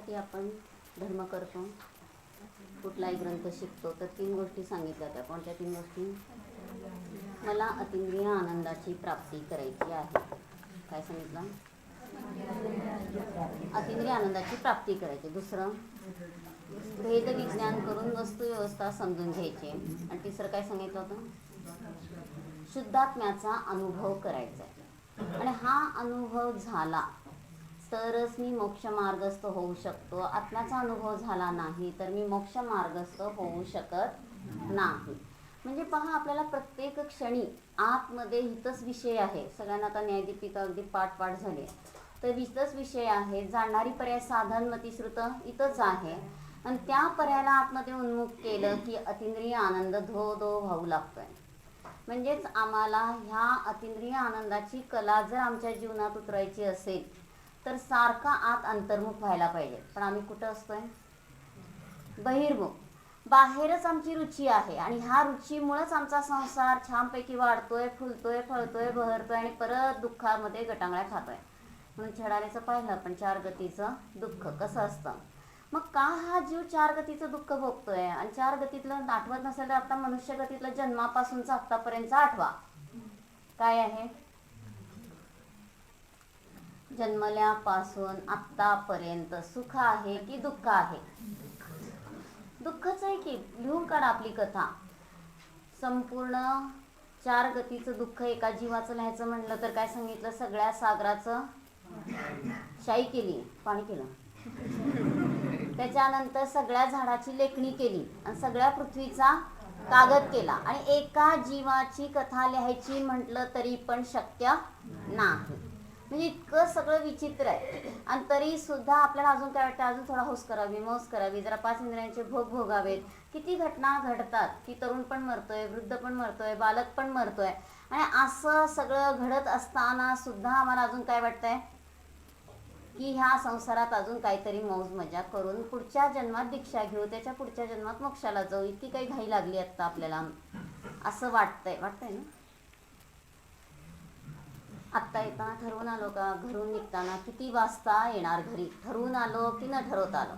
कशासाठी आपण धर्म करतो, कुठलाही ग्रंथ शिकतो, तर 3 गोष्टी सांगितल्या त्या. कोणत्या 3 गोष्टी? मला अतींद्रिय आनंदाची प्राप्ती करायची आहे. काय सांगितलं? अतींद्रिय आनंदाची प्राप्ती करायची. दुसरं, भेद विज्ञान करून वस्तू व्यवस्था समजून घ्यायची. आणि तिसरं काय सांगितलं होतं? शुद्धात्म्याचा अनुभव करायचा आहे. आणि हा अनुभव झाला तरच मी मोक्ष मार्गस्थ होऊ शकतो. आत्म्याचा अनुभव झाला नाही तर मी मोक्ष मार्गस्थ होऊ शकत नाही. म्हणजे पहा, आपल्याला प्रत्येक क्षणी आतमध्ये हितच विषय आहे. सगळ्यांना आता न्यायदीपिका अगदी पाठ झाले, तर हितच विषय आहे. जाणणारी पर्याय साधन मतिश्रुत इथंच आहे. आणि त्या पर्यायाला आतमध्ये उन्मुख केलं की अतींद्रिय आनंद धो धो वाहू लागतोय. म्हणजेच आम्हाला ह्या अतींद्रिय आनंदाची कला जर आमच्या जीवनात उतरायची असेल तर सारखा आत अंतर्मुख व्हायला पाहिजे. पण आम्ही कुठं असतोय? बहिर्मुख. बाहेरच आमची रुची आहे आणि ह्या रुचीमुळेच आमचा संसार छानपैकी वाढतोय, फुलतोय, फळतोय, बहरतोय आणि परत दुःखामध्ये गटांगळ्या खातोय. म्हणून छडालेचं पाहिलं पण 4 गतीचं दुःख कसं असतं. मग का हा जीव 4 गतीचं दुःख भोगतोय? आणि 4 गतीतलं आठवत नसेल तर आता मनुष्य गतीतलं जन्मापासूनचा आत्तापर्यंतचा आठवा काय आहे? जन्मल्यापासून आत्तापर्यंत सुख आहे की दुःख आहे? दुःखच आहे की. लिहून काढा आपली कथा. संपूर्ण 4 गतीचं दुःख एका जीवाचं लिहायचं म्हणलं तर काय सांगितलं? सगळ्या सागराचं शाई केली, पाणी केलं. त्याच्यानंतर सगळ्या झाडाची लेखणी केली आणि सगळ्या पृथ्वीचा कागद केला. आणि एका जीवाची कथा लिहायची म्हटलं तरी पण शक्य नाही. म्हणजे इतकं सगळं विचित्र आहे. आणि तरी सुद्धा आपल्याला अजून काय वाटतं? अजून थोडा हौस करावी, मौज करावी, जरा 5 इंद्रियांचे भोग भोगावेत. किती घटना घडतात की तरुण पण मरतोय, वृद्ध पण मरतोय, बालक पण मरतोय. आणि असं सगळं घडत असताना सुद्धा आम्हाला अजून काय वाटतंय? की ह्या संसारात अजून काहीतरी मौज मजा करून पुढच्या जन्मात दीक्षा घेऊ, त्याच्या पुढच्या जन्मात मोक्षाला जाऊ. इतकी काही घाई लागली आता आपल्याला असं वाटतंय ना? आत्ता येताना ठरवून आलो का? घरून निघताना किती वाजता येणार घरी? ठरवून आलो की न ठरवता आलो?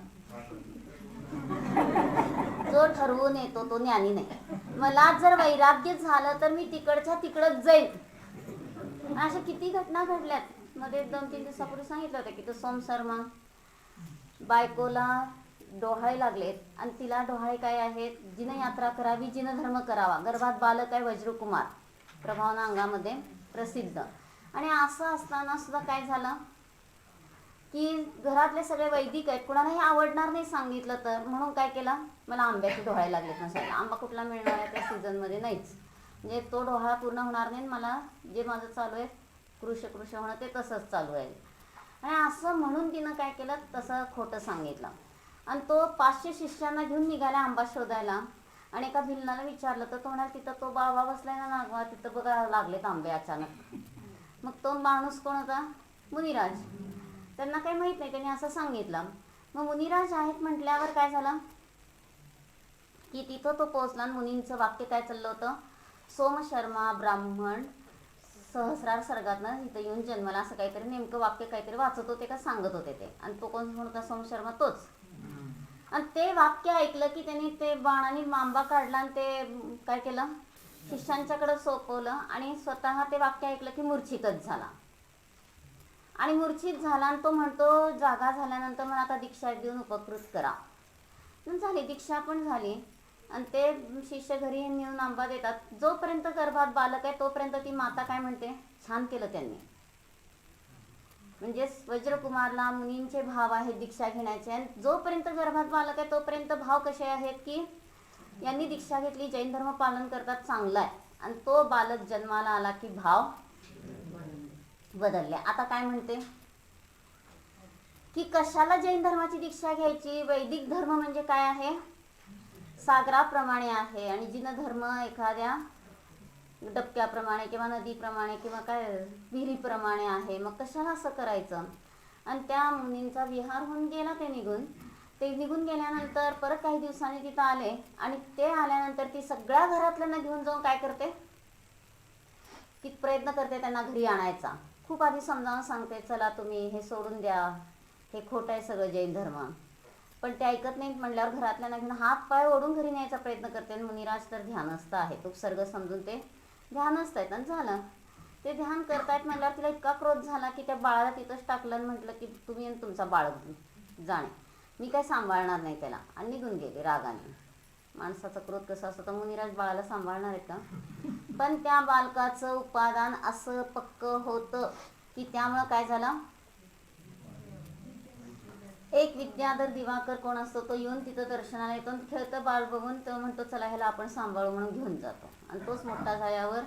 जो ठरवून येतो तो ज्ञानी नाही. मला जर वैराग्य झालं तर मी तिकडच्या तिकडच जाईल. अशा किती घटना घडल्यात. मध्ये 2-3 दिवसापूर्वी सांगितलं होतं की तो सोम शर्मा बायकोला डोहाळे लागलेत आणि तिला डोहाळे काय आहेत? जिनं यात्रा करावी, जिनं धर्म करावा. गर्भात बालक आहे वज्रकुमार, प्रभावना अंगामध्ये प्रसिद्ध. आणि असं असताना सुद्धा काय झालं की घरातले सगळे वैदिक आहेत, कोणालाही आवडणार नाही सांगितलं तर. म्हणून काय केलं? मला आंब्याचे डोहाळे लागलेत नसायला. आंबा कुठला मिळणार आहे त्या सीझनमध्ये? नाहीच. म्हणजे तो डोहाळा पूर्ण होणार नाही. मला जे माझं चालू आहे कृष होणं ते तसंच चालू आहे. आणि असं म्हणून तिनं काय केलं? तसं खोटं सांगितलं. आणि तो 500 शिष्यांना घेऊन निघाला आंबा शोधायला. आणि एका भिल्लाला विचारलं तर तो म्हणाला तिथं तो बाबा बसलाय ना नागवा, तिथं बघा लागलेत आंबे अचानक. मग तो माणूस कोण होता? मुनिराज. त्यांना काही माहीत नाही, त्यांनी असं सांगितलं. मग मुनिराज आहेत म्हटल्यावर काय झालं की तिथं तो पोहोचला. आणि मुनींचं वाक्य काय चाललं होतं? सोमशर्मा ब्राह्मण सहस्रार सर्गातनं इथं येऊन जन्मला, असं काहीतरी नेमकं वाक्य काहीतरी वाचत होते का सांगत होते ते. आणि तो कोण होता? सोमशर्मा तोच. आणि ते वाक्य ऐकलं की त्यांनी ते बाणाने आंबा काढला आणि ते काय केलं? शिष्यांच्याकडे सोपवलं. आणि स्वतः ते वाक्य ऐकलं की मूर्छितच झाला. आणि मूर्छित झाला आणि तो म्हणतो जागा झाल्यानंतर मला आता दीक्षा देऊन उपकृत करा. झाली दीक्षा पण झाली. आणि ते शिष्य घरी नेऊन आंबा देतात. जोपर्यंत गर्भात बालक आहे तोपर्यंत ती माता काय म्हणते? छान केलं त्यांनी. म्हणजे वज्रकुमारला मुनींचे भाव आहेत दीक्षा घेण्याचे. आणि जोपर्यंत गर्भात बालक आहे तोपर्यंत भाव कसे आहेत की यांनी दीक्षा घेतली, जैन धर्म पालन करतात, चांगला आहे. आणि तो बालक जन्माला आला की भाव बदलले. आता काय म्हणते की कशाला जैन धर्माची दीक्षा घ्यायची? वैदिक धर्म म्हणजे काय आहे? सागराप्रमाणे आहे. आणि जिन धर्म एखाद्या डबक्याप्रमाणे किंवा नदीप्रमाणे किंवा काय विहिरीप्रमाणे आहे. मग कशाला असं करायचं? आणि त्या मुनींचा विहार होऊन गेला. ते निघून गेल्यानंतर परत काही दिवसांनी तिथं आले. आणि ते आल्यानंतर ती सगळ्या घरातल्यांना घेऊन जाऊन काय करते की प्रयत्न करते त्यांना घरी आणायचा. खूप आधी समजावून सांगते, चला तुम्ही हे सोडून द्या, हे खोटं आहे सगळं जैन धर्म. पण ते ऐकत नाहीत म्हणल्यावर घरातल्या घेऊन हात पाय ओढून घरी न्यायचा प्रयत्न करते. आणि मुनिराज तर ध्यानस्थ आहे, तो सर्ग समजून ते ध्यानस्थ आहेत. आणि झालं ते ध्यान करतायत म्हणल्यावर तिला इतका क्रोध झाला की त्या बाळाला तिथंच टाकलं आणि म्हटलं की तुम्ही आणि तुमचा बाळ जाणे, मी काय सांभाळणार नाही त्याला. आणि निघून गेले रागाने. माणसाचा क्रोध कसा असतो, तर मुनिराज बाळाला सांभाळणार आहेत का? पण त्या बालकाचं उपादान असं पक्क होतं की त्यामुळं काय झालं, एक विद्याधर दिवाकर कोण असतो तो येऊन तिथं दर्शनाला येतो. खेळतं बाळ बघून तो म्हणतो चला ह्याला आपण सांभाळू म्हणून घेऊन जातो. आणि तोच मोठा झाल्यावर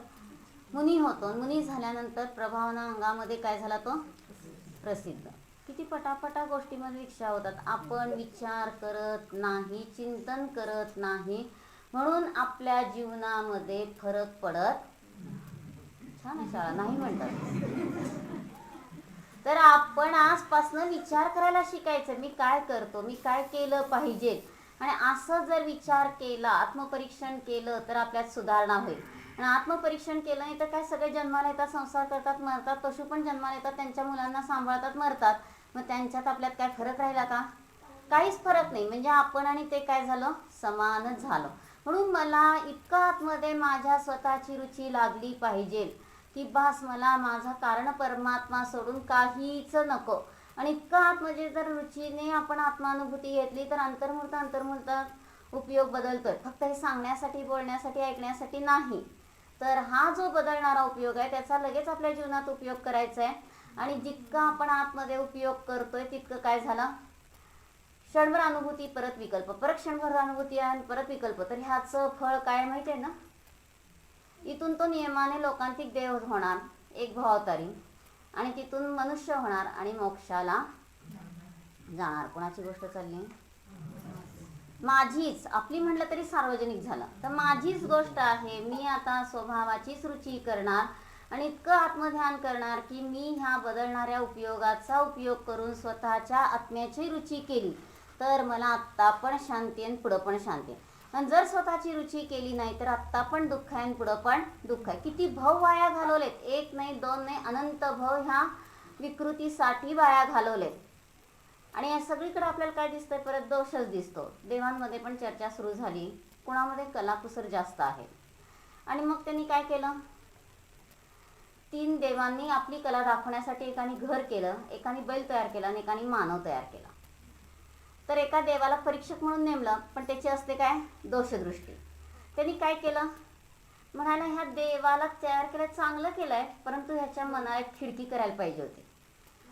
मुनी होतो. मुनी झाल्यानंतर प्रभावना अंगामध्ये काय झाला, तो प्रसिद्ध. किती पटापटा गोष्टीमध्ये दीक्षा होतात. आपण विचार करत नाही, चिंतन करत नाही, म्हणून आपल्या जीवनामध्ये फरक पडत. छान आहे शाळा, नाही म्हणतात. तर आपण आजपासून विचार करायला शिकायचं, मी काय करतो, मी काय केलं पाहिजे. आणि असं जर विचार केला, आत्मपरीक्षण केलं तर आपल्यात सुधारणा होईल. आणि आत्मपरीक्षण केलं नाही तर काय, सगळे जन्माला येतात, संसार करतात, मरतात. पशु पण जन्माला येतात, त्यांच्या मुलांना सांभाळतात, मरतात. मग त्यांच्यात आपल्यात काय फरक राहिला का? काहीच फरक नाही. म्हणजे आपण आणि ते काय झालं, समानच झालं. म्हणून मला इतकं आतमध्ये माझ्या स्वतःची रुची लागली पाहिजे की बास, मला माझा कारण परमात्मा सोडून काहीच नको. आणि इतकं आत म्हणजे जर रुचीने आपण आत्मानुभूती घेतली तर अंतर्मुहूर्त उपयोग बदलतोय. फक्त हे सांगण्यासाठी, बोलण्यासाठी, ऐकण्यासाठी नाही. तर हा जो बदलणारा उपयोग आहे त्याचा लगेच आपल्या जीवनात उपयोग करायचा आहे. आणि जितका आपण आतमध्ये उपयोग करतोय तितकं काय झालं, क्षणभर अनुभूती परत विकल्प, परत क्षणभर अनुभूती आणि परत विकल्प. तर ह्याचं फळ काय माहिती आहे ना, इथून तो नियमाने लोकांतिक देव होणार, एक भावावतारी, आणि तिथून मनुष्य होणार आणि मोक्षाला जाणार. कोणाची गोष्ट चालली, माझीच. आपली म्हटलं तरी सार्वजनिक झालं. तर माझीच गोष्ट आहे. मी आता स्वभावाचीच रुची करणार आणि इतकं आत्मध्यान करणार की मी ह्या बदलणाऱ्या उपयोगाचा उपयोग करून स्वतःच्या आत्म्याची रुची केली तर मला आत्ता पण शांती आणि पुढं पण शांती. आणि जर स्वतःची रुची केली नाही तर आत्ता पण दुःख आहे आणि पुढं पण दुःख आहे. किती भव वाया घालवलेत, एक नाही, दोन नाही, अनंत भव ह्या विकृतीसाठी वाया घालवलेत. आणि या सगळीकडे आपल्याला काय दिसतंय, परत दोषच दिसतो. देवांमध्ये पण चर्चा सुरू झाली, कुणामध्ये कलाकुसर जास्त आहे. आणि मग त्यांनी काय केलं, 3 देवांनी आपली कला दाखवण्यासाठी एकाने घर केलं, एकाने बैल तयार केला आणि एकाने मानव तयार केला. तर एका देवाला परीक्षक म्हणून नेमलं, पण त्याची असते काय, दोषदृष्टी. त्यांनी काय केलं, म्हणाला ह्या देवाला तयार केलं, चांगलं केलंय, परंतु ह्याच्या मनाला एक खिडकी करायला पाहिजे होती.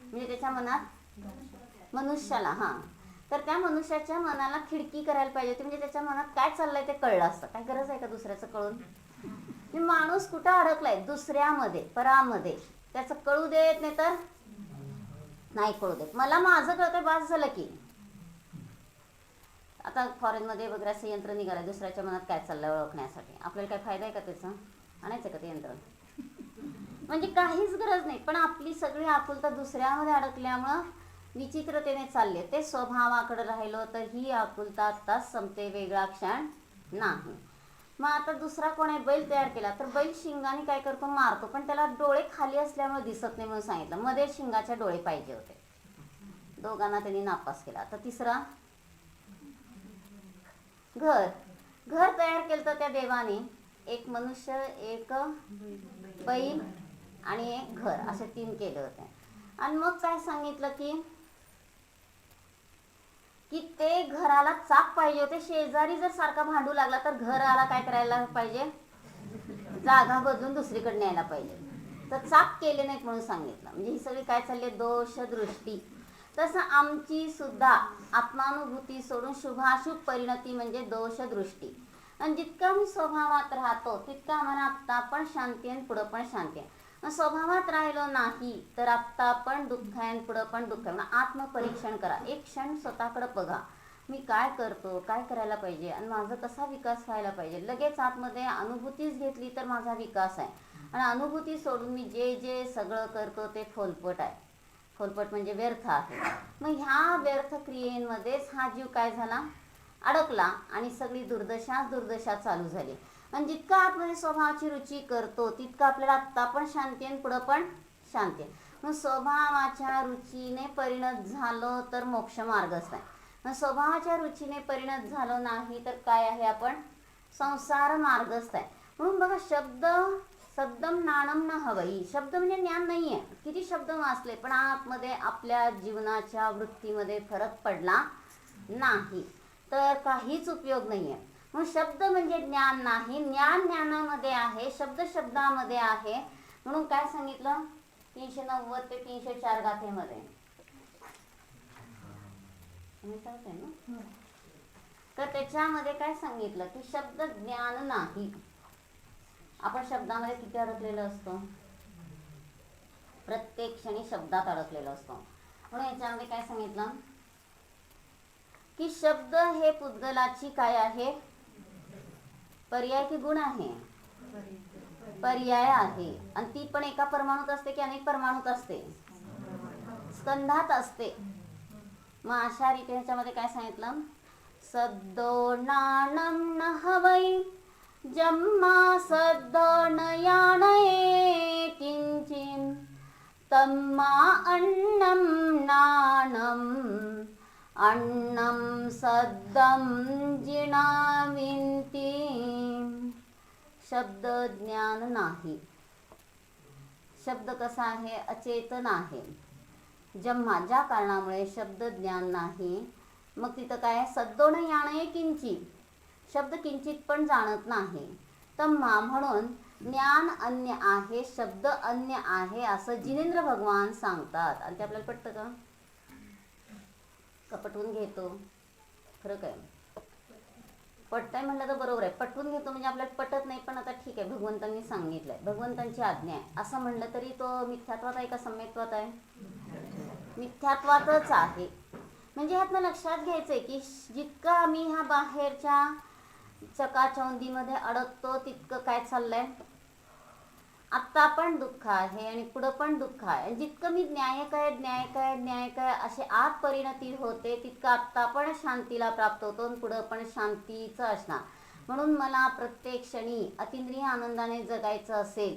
म्हणजे त्याच्या मनात, मनुष्याला, तर त्या मनुष्याच्या मनाला खिडकी करायला पाहिजे होती. म्हणजे त्याच्या मनात काय चाललंय ते कळलं असतं. काय गरज आहे का दुसऱ्याचं कळून? मी माणूस कुठं अडकलाय, दुसऱ्यामध्ये, परामध्ये. त्याचं कळू देत नाही तर नाही कळू देत. मला माझं कळतंय, बास झालं की. आता फॉरेनमध्ये वगैरे असं यंत्र निघालं दुसऱ्याच्या मनात काय चाललंय ओळखण्यासाठी. आपल्याला काय फायदा आहे का त्याचा? आणायचं का ते यंत्र? म्हणजे काहीच गरज नाही. पण आपली सगळी आकुलता दुसऱ्यामध्ये अडकल्यामुळं विचित्रतेने चालले. ते स्वभावाकडे राहिलो तर ही आकुलता आत्ताच संपते, वेगळा क्षण नाही. मग आता दुसरा कोण आहे, बैल तयार केला, तर बैल शिंगाने काय करतो, मारतो. पण त्याला डोळे खाली असल्यामुळे दिसत नाही म्हणून सांगितलं. मध्ये शिंगाचे डोळे पाहिजे होते. दोघांना त्यांनी नापास केला. आता तिसरा, घर तयार केलं त्या देवाने. एक मनुष्य, एक बैल आणि एक घर, असे 3 केले होते. आणि मग काय सांगितलं की ते घराला चाक पाहिजे होते. शेजारी जर सारखा भांडू लागला तर घराला काय करायला पाहिजे, जागा बदलून दुसरीकडे न्यायला पाहिजे. तर चाक केले नाहीत म्हणून सांगितलं. म्हणजे ही सगळी काय चालली, दोषदृष्टी. तसं आमची सुद्धा आत्मानुभूती सोडून शुभाशुभ परिणती म्हणजे दोषदृष्टी. आणि जितका मी स्वभावात राहतो तितका आम्हाला आत्ता पण शांती आणि पुढं पण शांती आहे. स्वभावात राहिलो नाही तर आत्ता पण दुःख आहे आणि पुढं पण दुःख आहे. आत्मपरीक्षण करा, एक क्षण स्वतःकडे बघा, मी काय करतो, काय करायला पाहिजे आणि माझा कसा विकास व्हायला पाहिजे. लगेच आतमध्ये अनुभूतीच घेतली तर माझा विकास आहे. आणि अनुभूती सोडून मी जे जे सगळं करतो ते फोलपट आहे. फोलपट म्हणजे व्यर्थ आहे. मग ह्या व्यर्थ क्रियेमध्येच हा जीव काय झाला, अडकला आणि सगळी दुर्दशा चालू झाली. आणि जितका आतमध्ये स्वभावाची रुची करतो तितका आपल्याला आत्ता पण शांती आणि पुढं पण शांती आहे. मग स्वभावाच्या रुचीने परिणत झालो तर मोक्ष मार्गच नाही. मग स्वभावाच्या रुचीने परिणत झालो नाही तर काय आहे, आपण संसार मार्गच आहे. म्हणून बघा, शब्द सद्दम नाणम न हवई. शब्द म्हणजे ज्ञान नाही आहे. किती शब्द वाचले पण आतमध्ये आपल्या जीवनाच्या वृत्तीमध्ये फरक पडला नाही तर काहीच उपयोग नाही आहे. म्हणून शब्द म्हणजे ज्ञान नाही, ज्ञान ज्ञानामध्ये आहे, शब्द शब्दामध्ये आहे. म्हणून काय सांगितलं 390 ते 304 गाथेमध्ये ना, तर त्याच्यामध्ये काय सांगितलं की शब्द ज्ञान नाही. आपण शब्दामध्ये किती अडकलेलो असतो, प्रत्येक क्षणी शब्दात अडकलेलो असतो. म्हणून याच्यामध्ये काय सांगितलं की शब्द हे पुद्गलाची काय आहे, पर्याय की गुण आहे, पर्याय आहे. आणि ती पण एका परमाणुत असते की अनेक परमाणुत असते, स्कंधात असते. मग अशा रीती ह्याच्यामध्ये काय सांगितलं, सद्दो नाणम न हवै जम्मा सद्दो न याणये किंचिन तम्मा अन्नम नाणम अन्नम सद्दम जिणाविंती. शब्द ज्ञान नाही. शब्द कसा आहे, अचेतन आहे. जम्मा ज्या कारणामुळे शब्द ज्ञान नाही, मग तिथं काय सद्दो न याणये किंचित, शब्द किंचित पण जाणत नाही. तम्मा म्हणून ज्ञान अन्य आहे, शब्द अन्य आहे असं जिनेंद्र भगवान सांगतात. आणि ते आपल्याला पटतं का? का पटवून घेतो? फरक आहे. पटतंय म्हणलं तर बरोबर आहे, पटवून घेतो म्हणजे आपल्याला पटत नाही. पण आता ठीक आहे, भगवंतांनी सांगितलंय, भगवंतांची आज्ञा आहे असं म्हणलं तरी तो मिथ्यात्वात आहे का सम्यक्त्वात आहे? मिथ्यात्वातच आहे. म्हणजे ह्यातनं लक्षात घ्यायचंय की जितकं आम्ही ह्या बाहेरच्या चकाचौंधीमध्ये अडकतो तितकं काय चाललंय, आत्ता पण दुःख आहे आणि पुढं पण दुःख आहे. जितकं मी न्याय काय न्याय काय न्याय काय असे आत परिणती होते तितकं आत्ता पण शांतीला प्राप्त होतो आणि पुढं पण शांतीचं असणार. म्हणून मला प्रत्येक क्षणी अतिंद्रिय आनंदाने जगायचं असेल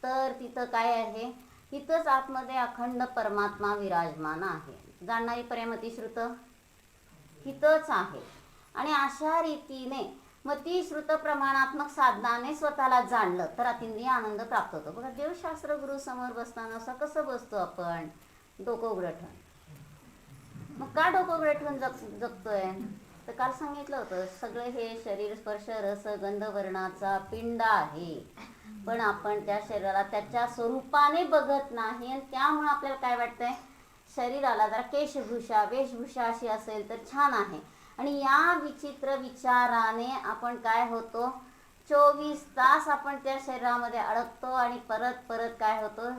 तर तिथं काय आहे, तिथंच आतमध्ये अखंड परमात्मा विराजमान आहे. जाणणारी पर्यामतीश्रुत हितच आहे. आणि अशा रीतीने मग ती श्रुत प्रमाणात्मक साधनाने स्वतःला जाणलं तर अतिंद्रिय आनंद प्राप्त होतो. बघा, देवशास्त्र गुरु समोर बसताना असं कसं बसतो आपण, डोकं उघडं ठेवून. मग का डोकं उघडं ठेवून जगतोय, तर काल सांगितलं होतं सगळं हे शरीर स्पर्श रस गंध वर्णाचा पिंड आहे, पण आपण त्या शरीराला त्याच्या स्वरूपाने बघत नाही. आणि त्यामुळे आपल्याला काय वाटतंय, शरीराला जरा केशभूषा वेशभूषा अशी असेल तर छान आहे. आणि या विचित्र विचाराने आपण काय होतो, 24 तास आपण त्या शरीरामध्ये अडकतो आणि परत परत काय होतो,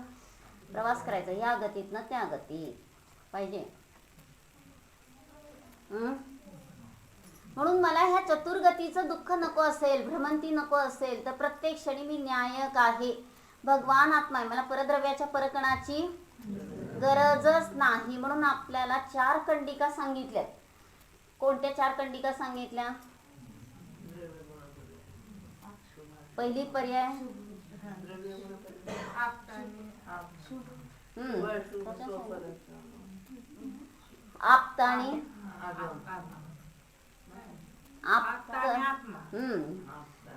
प्रवास करायचा ह्या गतीतनं त्या गतीत पाहिजे. म्हणून मला ह्या चतुर्गतीचं दुःख नको असेल, भ्रमंती नको असेल तर प्रत्येक क्षणी मी न्यायक आहे, भगवान आत्मा आहे, मला परद्रव्याच्या परकणाची गरजच नाही. म्हणून आपल्याला 4 कंडिका सांगितल्यात. कोणत्या 4 कंडिका सांगितल्या? पहिली पर्याय आपताणी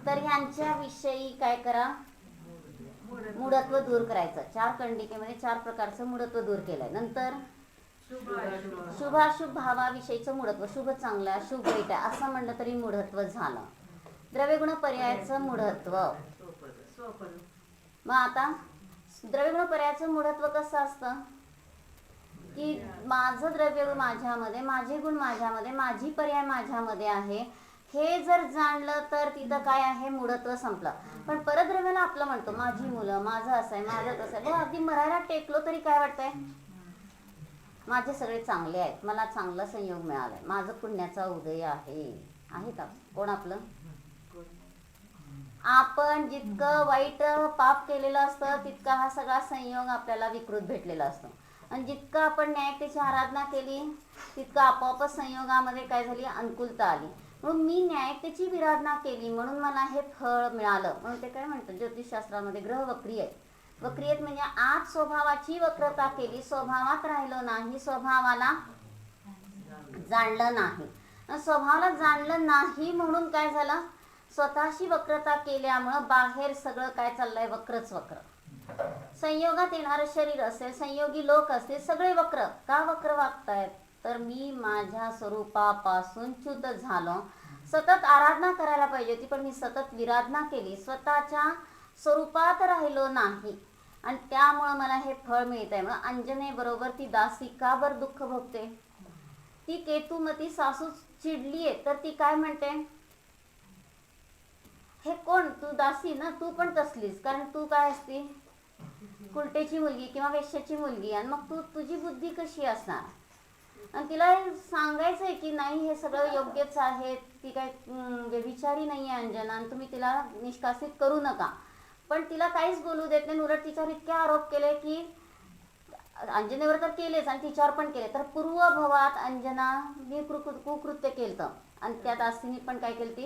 तर ह्यांच्या विषयी काय करा, मूढत्व दूर करायचं. 4 कंडिकेमध्ये 4 प्रकारचं मूढत्व दूर केलंय. नंतर शुभाशुभ भावाविषयीचं मूढत्व, शुभ चांगला शुभ वाईट आहे असं म्हणलं तरी मूढत्व झालं. द्रव्यगुण पर्यायाचं मूढत्व. मग आता द्रव्यगुण पर्यायाचं मूढत्व कसं असतं की माझं द्रव्य माझ्यामध्ये, माझे गुण माझ्यामध्ये, माझी पर्याय माझ्यामध्ये आहे, हे जर जाणलं तर तिथं काय आहे, मूढत्व संपलं. पण परद्रव्याला आपलं म्हणतो माझी मुलं, माझं असं आहे, माझं तसं आहे. बघ, अगदी मरायला टेकलो तरी काय वाटतंय, माझे सगळे चांगले आहेत, मला चांगला संयोग मिळालाय, माझं पुण्याचा उदय आहे. का कोण आपलं? आपण जितकं वाईट पाप केलेलं असतं तितका हा सगळा संयोग आपल्याला विकृत भेटलेला असतो. आणि जितकं आपण न्यायतेची आराधना केली तितकं आपोआपच संयोगामध्ये काय झाली, अनुकूलता आली. म्हणून मी न्यायतेची विराधना केली म्हणून मला हे फळ मिळालं. म्हणून ते काय म्हणतात ज्योतिषशास्त्रामध्ये ग्रह वक्री आहे. वक्रियत म्हणजे आज स्वभावाची वक्रता केली, स्वभावात राहिलो नाही, स्वभावाला जाणलं नाही. स्वभावाला जाणलं नाही म्हणून काय झालं, स्वतःशी वक्रता केल्यामुळं बाहेर सगळं काय चाललंय, वक्रच वक्र. संयोगात येणारं शरीर असेल, संयोगी लोक असतील, सगळे वक्र. का वक्र वागतायत, तर मी माझ्या स्वरूपापासून च्युत झालो. सतत आराधना करायला पाहिजे होती, पण मी सतत विराधना केली, स्वतःच्या स्वरूपात राहिलो नाही, आणि त्यामुळं मला हे फळ मिळत आहे. मग अंजने बरोबर ती दासी का बरं दुःख भोगते. ती केतुमती सासू चिडलीये, तर ती काय म्हणते, हे कोण, तू दासी ना, तू पण तसलीस, कारण तू काय असती, कुलटेची मुलगी किंवा वेश्याची मुलगी, आणि मग तुझी बुद्धी कशी असणार. आणि तिला सांगायचंय की नाही, हे सगळं योग्यच आहे, ती काय व्यभिचारी नाही आहे अंजना, आणि तुम्ही तिला निष्कासित करू नका. पण तिला काहीच बोलू देत नाही. उलट तिच्यावर इतके आरोप केले की अंजनेवर तर केलेच आणि तिच्यावर पण केले. तर पूर्वभवात अंजनाने कुकृत्य केलं, आणि त्या दासीने पण काय केली, ती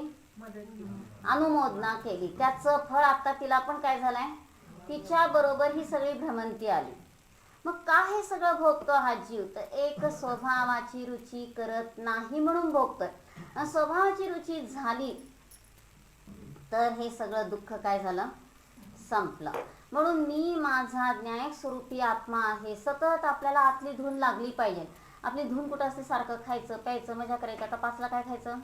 अनुमोदना केली. त्याचं फळ आता तिला पण काय झालंय, तिच्या बरोबर ही सगळी भ्रमंती आली. मग का हे सगळं भोगतो हा जीव, तर एक स्वभावाची रुची करत नाही म्हणून भोगतोय. स्वभावाची रुची झाली तर हे सगळं दुःख काय झालं, संपलं. म्हणून मी माझा न्यायक स्वरूपी आत्मा आहे. सतत आपल्याला आतली धून लागली पाहिजे. आपली धून कुठं असते, सारखं खायचं प्यायचं मजा करायचं. आता पाचला काय खायचं,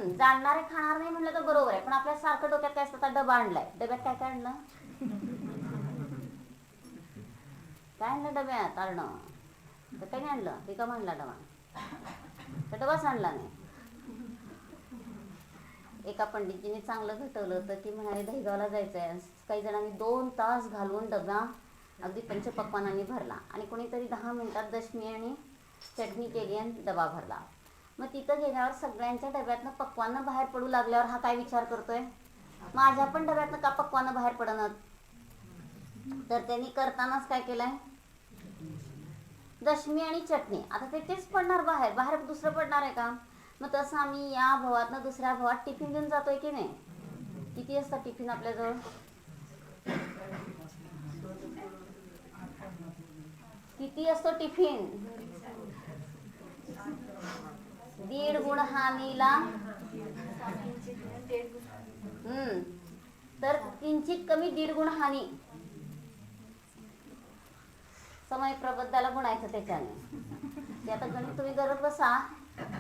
जाणणारे खाणार नाही म्हणलं तर बरोबर आहे, पण आपल्या सारखं डोक्यात काय असतं, डबा आणलाय, डब्यात काय काय आणलं, काय आणलं डब्यात, आणणं तर काही नाही आणलं, रिकाम आणला डबा, तर डबाच आणला नाही. एका पंडितजीने चांगलं घटवलं होतं की म्हणाले दहीगावला जायचं आहे. काही जणांनी 2 तास घालवून डबा अगदी पंचपक्वानांनी भरला, आणि कोणीतरी 10 मिनिटात दशमी आणि चटणी केली आणि डबा भरला. मग तिथं गेल्यावर सगळ्यांच्या डब्यातनं पक्वानं बाहेर पडू लागल्यावर हा काय विचार करतोय, माझ्या पण डब्यातनं का पक्वानं बाहेर पडणार. तर त्यांनी करतानाच काय केलंय, दशमी आणि चटणी, आता तेच पडणार बाहेर, बाहेर दुसरं पडणार आहे का. मग तसं आम्ही या भवातनं दुसऱ्या भवात टिफिन घेऊन जातोय की नाही. किती असतं टिफिन आपल्याजवळ, किती असतो टिफिन, 1.5 गुण हानीला, तर किंचित कमी 1.5 गुण हानी. समय प्रबद्धाला गुणायचं त्याच्याने. ते आता गणित तुम्ही करत बसा,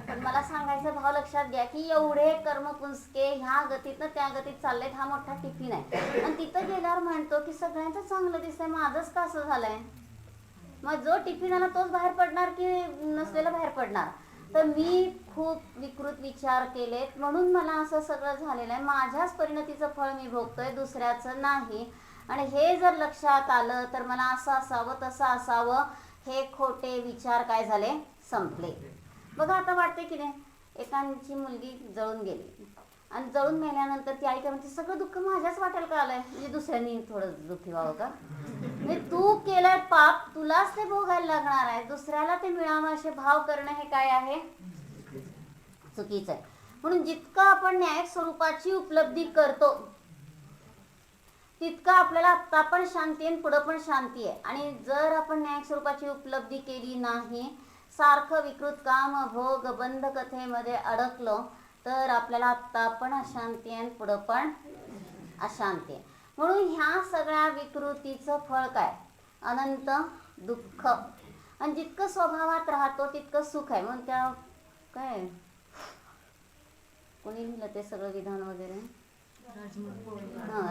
पण मला सांगायचं भाव लक्षात घ्या की एवढे कर्मपुंसके ह्या गतीतनं त्या गतीत चाललेत. हा मोठा टिफिन आहे, आणि तिथं गेल्यावर म्हणतो की सगळ्यांचं चांगलं दिसतंय, माझंच का असं झालंय. मग जो टिफिन आला तोच बाहेर पडणार की नसलेला बाहेर पडणार. तर मी खूप विकृत विचार केलेत म्हणून मला असं सगळं झालेलं आहे. माझ्याच परिणतीचं फळ मी भोगतोय, दुसऱ्याचं नाही. आणि हे जर लक्षात आलं तर मला असं असावं तसं असावं, हे खोटे विचार काय झाले, संपले. बघा आता वाटते की नाही, एकांची मुलगी जळून गेली, आणि जळून मेल्यानंतर ती आई काय म्हणते, सगळं दुःख माझ्याच वाटेल का आलंय, म्हणजे दुसऱ्यांनी थोडं दुःखी व्हावं का. म्हणजे तू केलंय पाप, तुलाच ते भोगायला लागणार आहे, दुसऱ्याला ते मिळावं असे भाव करणं हे काय आहे, चुकीचं आहे. म्हणून जितकं आपण न्यायिक स्वरूपाची उपलब्धी करतो तितकं आपल्याला आत्ता पण शांती आहे, पुढं पण शांती आहे. आणि जर आपण न्यायिक स्वरूपाची उपलब्धी केली नाही, सारखं विकृत काम भोग बंध कथेमध्ये अडकलो, तर आपल्याला आत्ता पण अशांती आहे, पुढं पण अशांती आहे. म्हणून ह्या सगळ्या विकृतीचं फळ काय, अनंत दुःख. आणि जितकं स्वभावात राहतो तितकं सुख आहे. म्हणून त्या काय कोणी लिहिलं ते सगळं विधान वगैरे,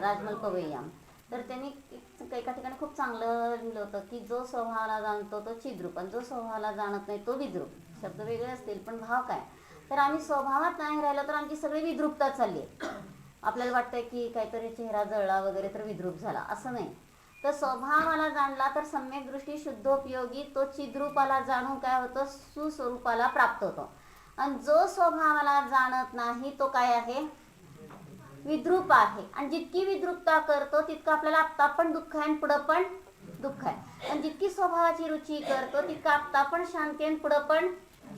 राजमल पवैया. तर त्यांनी एका ठिकाणी खूप चांगलं लिहिलं होतं की जो स्वभावाला जाणतो तो चिद्रूप, आणि जो स्वभावाला जाणत नाही तो विद्रूप. शब्द वेगळे असतील पण भाव काय, तर आम्ही स्वभावात नाही राहिलो तर आमची सगळी विद्रूपता चालली आहे. आपल्याला वाटतंय की काहीतरी चेहरा जळला वगैरे तर विद्रूप झाला, असं नाही. तर स्वभावाला जाणला तर सम्यक दृष्टी शुद्धोपयोगी तो चिद्रूपाला जाणून काय होतं, सुस्वरूपाला प्राप्त होतो. आणि जो स्वभावाला जाणत नाही तो काय आहे, विद्रूप आहे. आणि जितकी विद्रूपता करतो तितकं आपल्याला आत्ता पण दुःख आहे आणि पुढं पण दुःख आहे. आणि जितकी स्वभावाची रुची करतो तितकं आत्ता पण शांती आहे आणि पुढं पण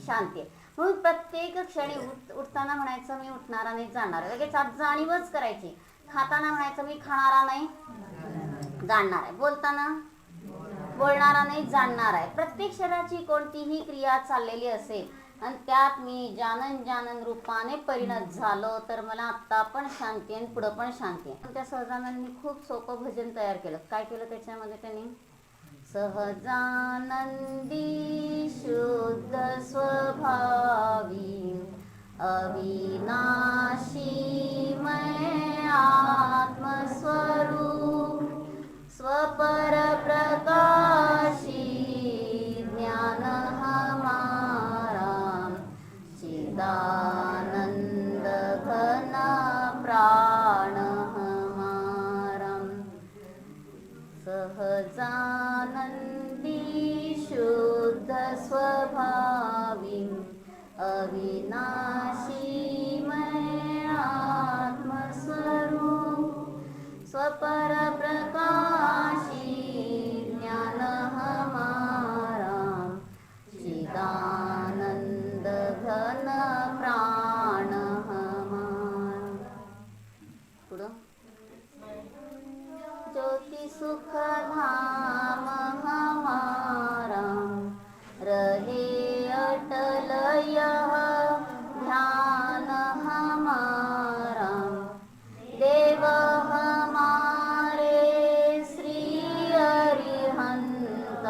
शांती आहे. म्हणून प्रत्येक क्षणी उठताना म्हणायचं मी उठणारा नाही जाणार, लगेच आज जाणीवच करायची. खाताना म्हणायचं मी खाणारा नाही जाणणार आहे, बोलताना बोलणारा नाही जाणणार आहे. प्रत्येक शरीराची कोणतीही क्रिया चाललेली असेल आणि त्यात मी जानन रूपाने परिणत झालो तर मला आत्ता पण शांती आणि पुढं पण शांती आहे. त्या सहजानंदनी खूप सोपं भजन तयार केलं. काय केलं त्याच्यामध्ये त्यांनी? सहजानंदी शुद्ध स्वभावी अविनाशी मैं आत्मस्वरूप स्वपर प्रकाशी ज्ञान हमारा चिदानंद घन प्राण हमारा सहजानंदी शुद्ध स्वभावी अविनाशी मैं आत्मस्वरूप स्वपर प्रकाशी ज्ञान हमारा चिदानंद घन प्राण हमारा. पुढं ज्योति सुख धाम हमारा रहे अटल यह ध्यान हमारा देव हमारे श्री अरिहंत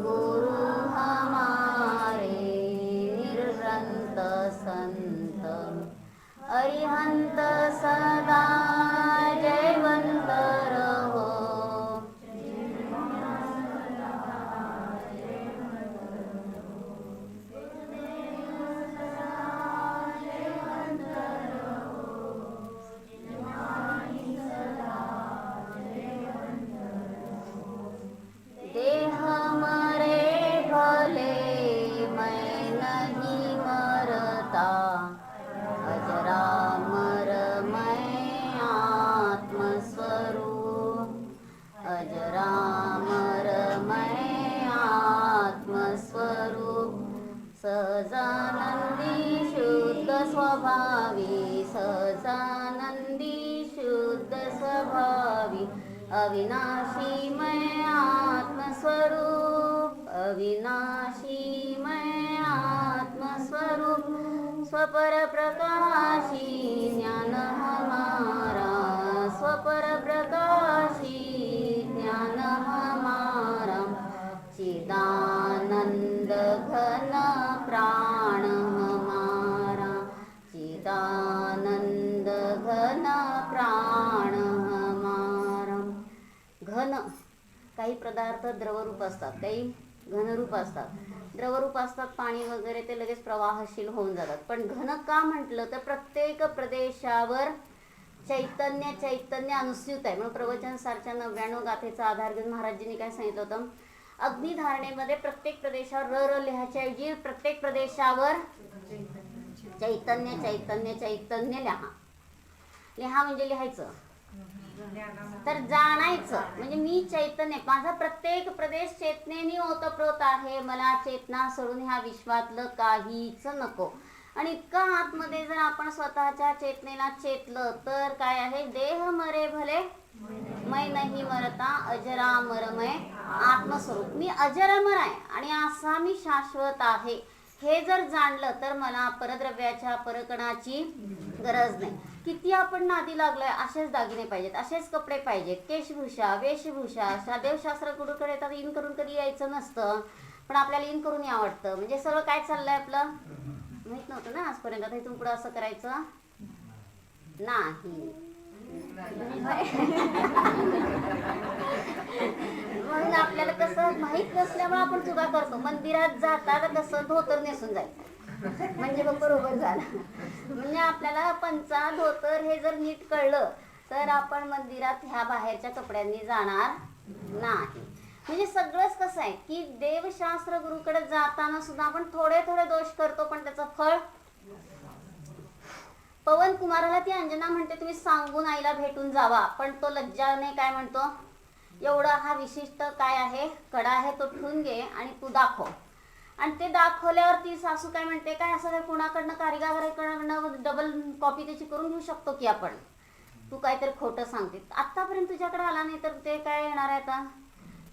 गुरु हमारे निर्ग्रंथ संत अरिहंत सदा जयवंत रहो. देह मरे भले मैं नहीं मरता अजरामर मैं आत्मस्वरूप अजरामर मैं आत्मस्वरूप सहजानंदी शुद्ध स्वभावी सहजानंदी शुद्ध स्वभावी अविनाशी मैं आत्मस्वरूप अविनाशी मैं आत्मस्वरूप स्वपर प्रकाशी ज्ञान हमारा स्वपर प्रकाशी ज्ञान हमारा चिदानंद घन प्राण हमारा चिदानंद घन प्राण हमारा. घन काही पदार्थ द्रवरूप असतात, काही घनरूप असतात. द्रवरूप असतात पाणी वगैरे ते लगेच प्रवाहशील होऊन जातात. पण घन का म्हटलं तर प्रत्येक प्रदेशावर चैतन्य अनुस्यूत आहे. म्हणून प्रवचन सारच्या 99 गाथेचा आधार घेऊन महाराजांनी काय सांगितलं होतं? अग्निधारणेमध्ये प्रत्येक प्रदेशावर र लिहायच्या ऐवजी प्रत्येक प्रदेशावर चैतन्य लिहा म्हणजे लिहायचं तर जाणायचं म्हणजे मी चैतन्य, माझा प्रत्येक प्रदेश चेतनेने ओतप्रोत आहे. मला चेतना सोडून ह्या विश्वातलं काहीच नको. आणि इतका आतमध्ये जर आपण स्वतःच्या चेतनेला चेतलं तर काय आहे? देह मरे भले मैं नहीं मरता अजरामरमय आत्मस्वरूप. मी अजरामर आहे आणि असा मी शाश्वत आहे. हे जर जाणलं तर मला परद्रव्याच्या परकणाची गरज नाही. किती आपण नादी लागलोय, असेच दागिने पाहिजेत, असेच कपडे पाहिजेत, केशभूषा वेशभूषा. देवशास्त्र कुठकडे येतात, इन करून कधी यायचं नसतं पण आपल्याला इन करून या वाटतं. म्हणजे सगळं काय चाललंय आपलं माहित नव्हतं ना आजपर्यंत. आता इथून पुढे असं करायचं नाही. म्हणून आपल्याला कसं माहित नसल्यामुळे आपण चुका करतो. मंदिरात जाताना कसं धोतर नेसून जायचं म्हणजे मग बरोबर झालं. म्हणजे आपल्याला पंचा धोतर हे जर नीट कळलं तर आपण मंदिरात ह्या बाहेरच्या कपड्यांनी जाणार नाही. म्हणजे सगळंच कसं आहे की देवशास्त्र गुरुकडे जाताना सुद्धा आपण थोडे दोष करतो पण त्याचं फळ. पवन कुमाराला ती अंजना म्हणते तुम्ही सांगून आईला भेटून जावा, पण तो लज्जाने काय म्हणतो, एवढा हा विशिष्ट काय आहे कडा आहे तो ठेवून घे आणि तू दाखव. आणि ते दाखवल्यावर ती सासू काय म्हणते, काय असं काय कुणाकडनं कारिगाराकडनं डबल कॉपी त्याची करून घेऊ शकतो की आपण, तू काहीतरी खोटं सांगते, आतापर्यंत तुझ्याकडे आला नाही तर ते काय येणार आहे आता,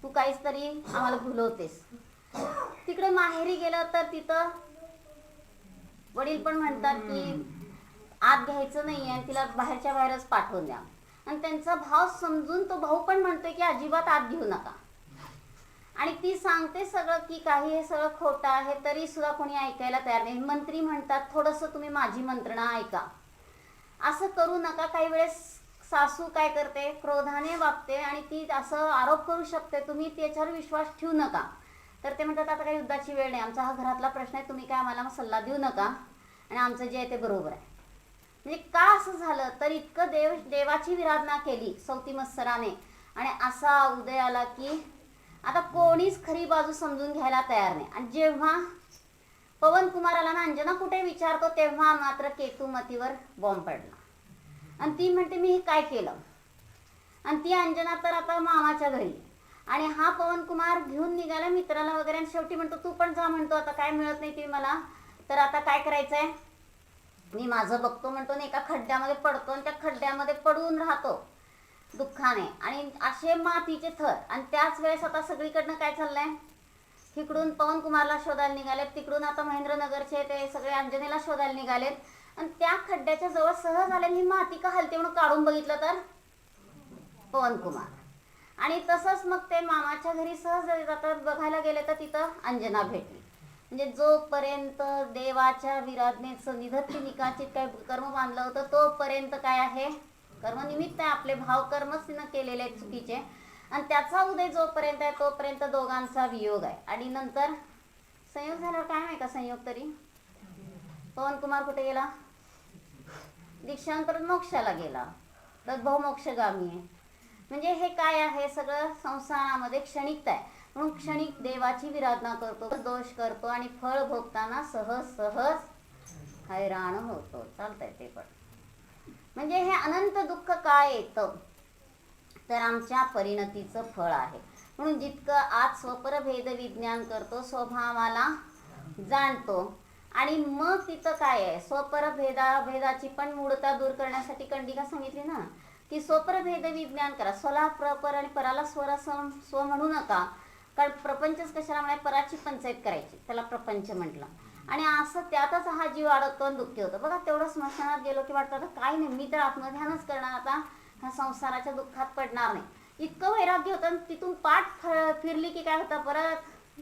तू काहीच तरी आम्हाला भुलवतेस. तिकडे माहेरी गेलं तर तिथं वडील पण म्हणतात की आत घ्यायचं नाही आहे, तिला बाहेरच्या बाहेरच पाठवून द्या. आणि त्यांचा भाव समजून तो भाऊ पण म्हणतोय की अजिबात आत घेऊ नका. आणि ती सांगते सगळं की काही हे सगळं खोटं आहे, तरी सुद्धा कोणी ऐकायला तयार नाही. मंत्री म्हणतात थोडंसं तुम्ही माझी मंत्रणा ऐका, असं करू नका. काही वेळेस सासू काय करते, क्रोधाने वागते आणि ती असं आरोप करू शकते, तुम्ही त्याच्यावर विश्वास ठेवू नका. तर ते म्हणतात आता काही युद्धाची वेळ नाही, आमचा हा घरातला प्रश्न आहे, तुम्ही काय आम्हाला सल्ला देऊ नका आणि आमचं जे आहे ते बरोबर आहे. म्हणजे का असं झालं तर इतकं देवाची विराधना केली सवती मत्सराने आणि असा उदय आला की आता कोणीच खरी बाजू समजून घ्यायला तयार नाही. आणि जेव्हा पवन कुमार आला ना, अंजना कुठे विचारतो, तेव्हा मात्र केतुमतीवर बॉम्ब पडला आणि ती म्हणते मी हे काय केलं. आणि ती अंजना तर आता मामाच्या घरी आणि हा पवन कुमार घेऊन निघाला मित्राला वगैरे आणि शेवटी म्हणतो तू पण जा, म्हणतो आता काय मिळत नाही ते मला, तर आता काय करायचंय मी माझं बघतो म्हणतो. आणि एका खड्ड्यामध्ये पडतो आणि त्या खड्ड्यामध्ये पडून राहतो दुःखाने आणि असे मातीचे थर. आणि त्याच वेळेस आता सगळीकडनं काय चाललंय, तिकडून पवन कुमारला शोधायला निघालेत, तिकडून आता महेंद्रनगरचे ते सगळे अंजनेला शोधायला निघालेत आणि त्या खड्ड्याच्या जवळ सहज आले. ही माती का हलते म्हणून काढून बघितलं तर पवन कुमार. आणि तसंच मग ते मामाच्या घरी सहज जातात, बघायला गेले तर तिथं अंजना भेटली. म्हणजे जोपर्यंत देवाच्या विराधनेचं निधत्ती निकाचित काय कर्म बांधलं होतं तोपर्यंत काय आहे, कर्मनिमित्त आहे, आपले भाव कर्मच तिनं केलेले आहेत चुकीचे. आणि त्याचा उदय जोपर्यंत आहे तोपर्यंत दोघांचा वियोग आहे. आणि नंतर संयोग झाल्यावर काय नाही का संयोग, तरी पवन कुमार कुठे गेला, दीक्षांतर मोक्षाला गेला, तर भाऊ मोक्षगामी आहे. म्हणजे हे काय आहे, सगळं संसारामध्ये क्षणिकता आहे. म्हणून क्षणिक देवाची विराधना करतो, दोष करतो आणि फळ भोगताना सहज सहज हैराण होतो. चालतंय ते पण. म्हणजे हे अनंत दुःख काय येतं तर आमच्या परिणतीचं फळ आहे. म्हणून जितकं आज स्वपरभेद विज्ञान करतो, स्वभावाला जाणतो आणि मग तिथं काय आहे, भेदाची पण मूळता दूर करण्यासाठी कंडिका सांगितली ना की स्वपरभेद विज्ञान करा. स्वला प्रपर आणि पराला स्वरा स्व म्हणू नका, कारण प्रपंचच कशाला म्हणाय, पराची पंचायत करायची, त्याला प्रपंच म्हटलं. आणि असं त्यातच हा जीव अडकतो आणि दुःखी होतो. बघा तेवढं स्मशानात गेलो की वाटतं आता काय नाही, मी तर आत्मध्यानच करणार, आता ह्या संसाराच्या दुःखात पडणार नाही, इतकं वैराग्य होतं. तिथून पाठ फिरली की काय होतं, परत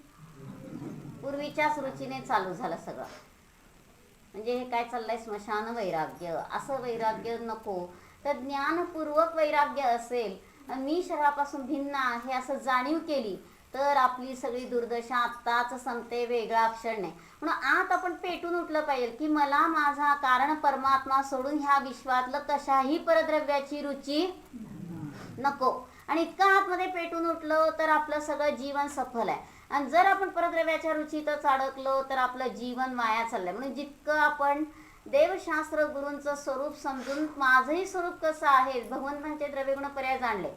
पूर्वीच्याच रुचीने चालू झालं सगळं. म्हणजे हे काय चाललंय, स्मशान वैराग्य. असं वैराग्य नको, तर ज्ञानपूर्वक वैराग्य असेल, मी शरीरापासून भिन्न आहे असं जाणीव केली तर आपली सगळी दुर्दशा आत्ताच संपते, वेगळा क्षण नाही. म्हणून आत आपण पेटून उठलं पाहिजे की मला माझा कारण परमात्मा सोडून ह्या विश्वातलं कशाही परद्रव्याची रुची नको. आणि इतकं आतमध्ये पेटून उठलो तर आपलं सगळं जीवन सफल आहे. आणि जर आपण परद्रव्याच्या रुचीतच अडकलो तर आपलं जीवन वाया चाललंय. म्हणून जितकं आपण देवशास्त्र गुरूंचं स्वरूप समजून माझंही स्वरूप कसं आहे, भगवंतांचे द्रव्यगुण पर्याय जाणले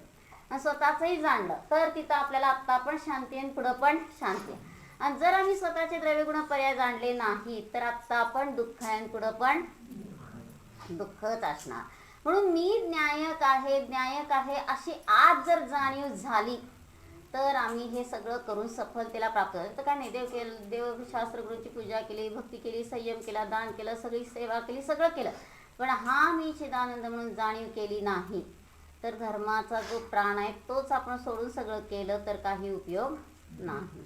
आणि स्वतःचंही जाणलं तर तिथं आपल्याला आत्ता पण शांती आणि पुढं पण शांती. आणि जर आम्ही स्वतःचे द्रव्यगुण पर्याय जाणले नाही तर आत्ता आपण दुःख आहे आणि पुढं पण दुःखच असणार. म्हणून मी न्यायक आहे अशी आज जर जाणीव झाली तर आम्ही हे सगळं करून सफलतेला प्राप्त होतो. तर काय नाही, देवशास्त्र गुरूची पूजा केली, भक्ती केली, संयम केला, दान केलं, सगळी सेवा केली, सगळं केलं, पण हा मी चिदानंद म्हणून जाणीव केली नाही तर धर्माचा जो प्राण आहे तोच आपण सोडून सगळं केलं तर काही उपयोग नाही.